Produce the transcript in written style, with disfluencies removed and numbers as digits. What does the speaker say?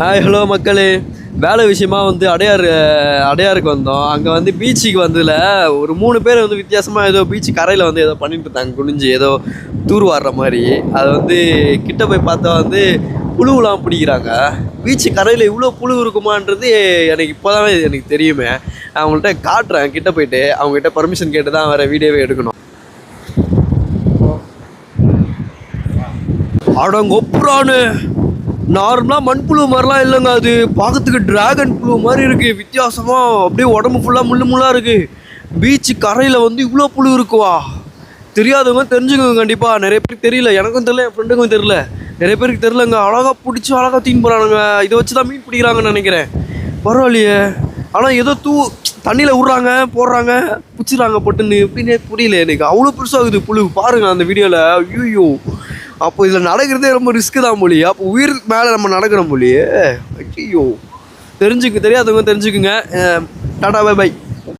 Hello மக்களே. வேலை விஷயமா வந்து அடையாருக்கு வந்தோம். அங்கே வந்து பீச்சுக்கு வந்ததில் ஒரு 3 பேர் வந்து வித்தியாசமாக ஏதோ பீச்சு கரையில் வந்து ஏதோ பண்ணிட்டு இருந்தாங்க, குனிஞ்சு ஏதோ தூர் வாடுற மாதிரி. அதை வந்து கிட்ட போய் பார்த்தா வந்து புழுவெலாம் பிடிக்கிறாங்க. பீச்சு கரையில் இவ்வளோ புழு இருக்குமான்றது எனக்கு இப்போதான் எனக்கு தெரியுமே. அவங்கள்ட்ட காட்டுறேன், கிட்ட போயிட்டு அவங்ககிட்ட பர்மிஷன் கேட்டு தான் வேறு வீடியோவே எடுக்கணும். அடங்கொப்புறானு நார்மலாக மண்புழு மாதிரிலாம் இல்லைங்க, அது பார்க்கறதுக்கு டிராகன் புழு மாதிரி இருக்குது. வித்தியாசமாக அப்படியே உடம்பு ஃபுல்லாக முள்ளாக இருக்குது. பீச்சு கரையில் வந்து இவ்வளோ புழு இருக்குவா? தெரியாதவங்க தெரிஞ்சுக்கோங்க கண்டிப்பாக. நிறைய பேருக்கு தெரியல, எனக்கும் தெரியல, என் ஃப்ரெண்டுக்கும் தெரியல, நிறைய பேருக்கு தெரிலங்க. அழகாக பிடிச்சி அழகாக தீன் போகிறானுங்க. இதை வச்சு தான் மீன் பிடிக்கிறாங்கன்னு நினைக்கிறேன். பரவாயில்லையே. ஆனால் ஏதோ தண்ணியில் விட்றாங்க, போடுறாங்க, பிடிச்சிடுறாங்க பொட்டுன்னு. எப்படின்னே புரியல எனக்கு. அவ்வளோ பெருசாகுது புழு பாருங்கள் அந்த வீடியோவில். ஐயோ, அப்போ இதில் நடக்கிறதே ரொம்ப ரிஸ்க்கு தான் போலியே. அப்போ உயிருக்கு மேலே நம்ம நடக்கிறோம் போலியே. ஐயோ, தெரியாதவங்க தெரிஞ்சுக்குங்க. Tata, bye by.